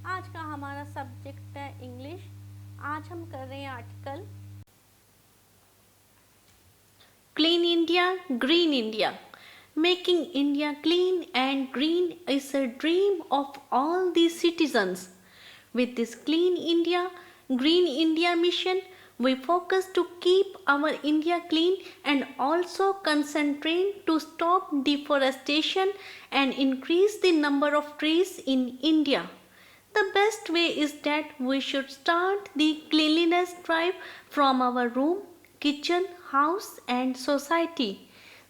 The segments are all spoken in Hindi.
आज का हमारा सब्जेक्ट है इंग्लिश। आज हम कर रहे हैं article clean India, green India. Making India clean and green is a dream of all the citizens. With this Clean India, Green India mission, we focus to keep our India clean and also concentrate to stop deforestation and increase the number of trees in India. The best way is that we should start the cleanliness drive from our room, kitchen, house and society.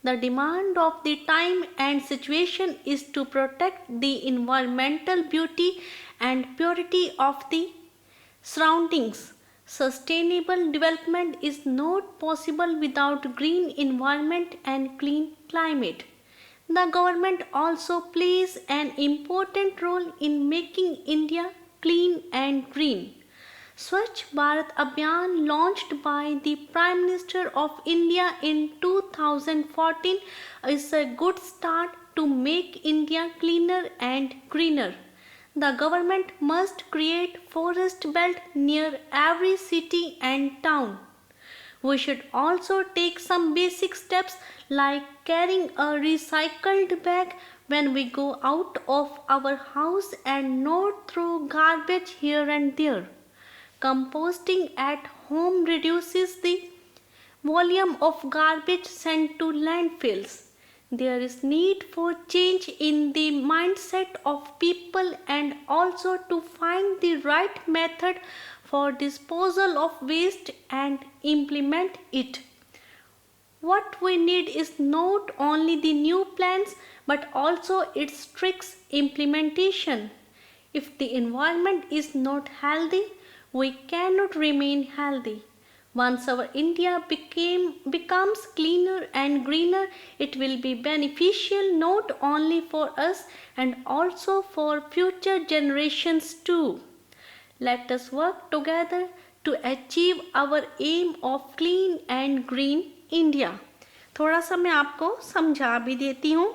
The demand of the time and situation is to protect the environmental beauty and purity of the surroundings. Sustainable development is not possible without green environment and clean climate. The government also plays an important role in making India clean and green. Swachh Bharat Abhiyan launched by the Prime Minister of India in 2014 is a good start to make India cleaner and greener. The government must create forest belt near every city and town. We should also take some basic steps like carrying a recycled bag when we go out of our house and not throw garbage here and there. Composting at home reduces the volume of garbage sent to landfills. There is need for change in the mindset of people and also to find the right method for disposal of waste and implement it. What we need is not only the new plans but also its strict implementation. If the environment is not healthy, we cannot remain healthy. Once our India becomes cleaner and greener, it will be beneficial not only for us and also for future generations too. Let us work together to achieve our aim of clean and green India. थोड़ा सा मैं आपको समझा भी देती हूँ।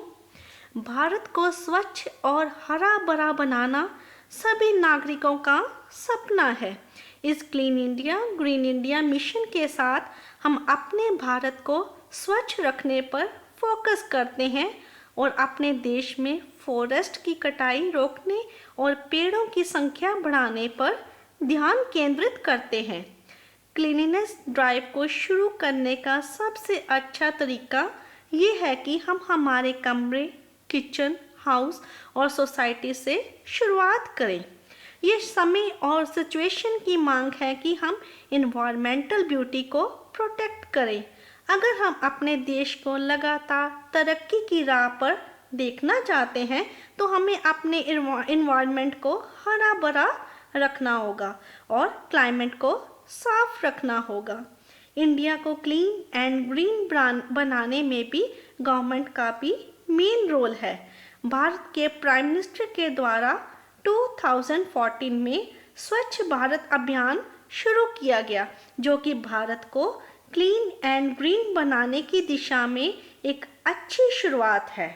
भारत को स्वच्छ और हरा भरा बनाना सभी नागरिकों का सपना है। इस clean India green India mission के साथ हम अपने भारत को स्वच्छ रखने पर फोकस करते हैं और अपने देश में फॉरेस्ट की कटाई रोकने और पेड़ों की संख्या बढ़ाने पर ध्यान केंद्रित करते हैं। क्लीनिनेस ड्राइव को शुरू करने का सबसे अच्छा तरीका ये है कि हम हमारे कमरे, किचन, हाउस और सोसाइटी से शुरुआत करें। ये समय और सिचुएशन की मांग है कि हम इन्वायरमेंटल ब्यूटी को प्रोटेक्ट करें। अगर हम अपने देश को लगातार तरक्की की राह पर देखना चाहते हैं तो हमें अपने इन्वायरमेंट को हरा भरा रखना होगा और क्लाइमेट को साफ रखना होगा। इंडिया को क्लीन एंड ग्रीन बनाने में भी गवर्नमेंट का भी मेन रोल है। भारत के प्राइम मिनिस्टर के द्वारा 2014 में स्वच्छ भारत अभियान शुरू किया गया, जो कि भारत को क्लीन एंड ग्रीन बनाने की दिशा में एक अच्छी शुरुआत है।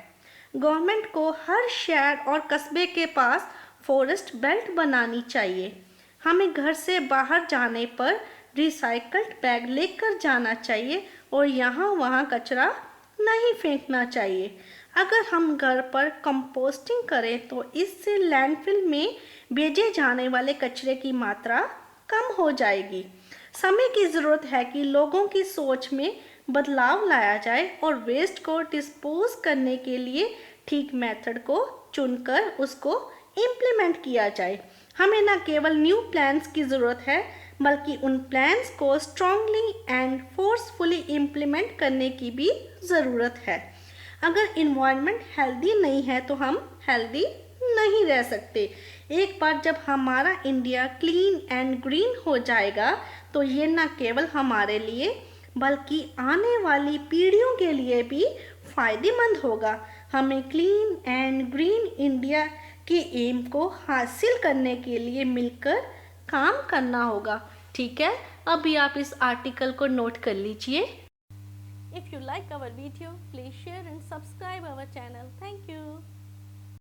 गवर्नमेंट को हर शहर और कस्बे के पास फॉरेस्ट बेल्ट बनानी चाहिए। हमें घर से बाहर जाने पर रिसाइकल्ड बैग लेकर जाना चाहिए और यहाँ वहाँ कचरा नहीं फेंकना चाहिए। अगर हम घर पर कंपोस्टिंग करें तो इससे लैंडफिल में भेजे जाने वाले कचरे की मात्रा कम हो जाएगी। समय की ज़रूरत है कि लोगों की सोच में बदलाव लाया जाए और वेस्ट को डिस्पोज करने के लिए ठीक मेथड को चुनकर उसको इम्प्लीमेंट किया जाए। हमें न केवल न्यू प्लान्स की ज़रूरत है बल्कि उन प्लान्स को स्ट्रांगली एंड फोर्सफुली इम्प्लीमेंट करने की भी ज़रूरत है। अगर इन्वायरमेंट हेल्दी नहीं है तो हम हेल्दी नहीं रह सकते। एक बार जब हमारा इंडिया क्लीन एंड ग्रीन हो जाएगा तो ये न केवल हमारे लिए बल्कि आने वाली पीढ़ियों के लिए भी फायदेमंद होगा। हमें क्लीन एंड ग्रीन इंडिया के एम को हासिल करने के लिए मिलकर काम करना होगा। ठीक है, अभी आप इस आर्टिकल को नोट कर लीजिए। If you like our video, please share and subscribe our channel. Thank you.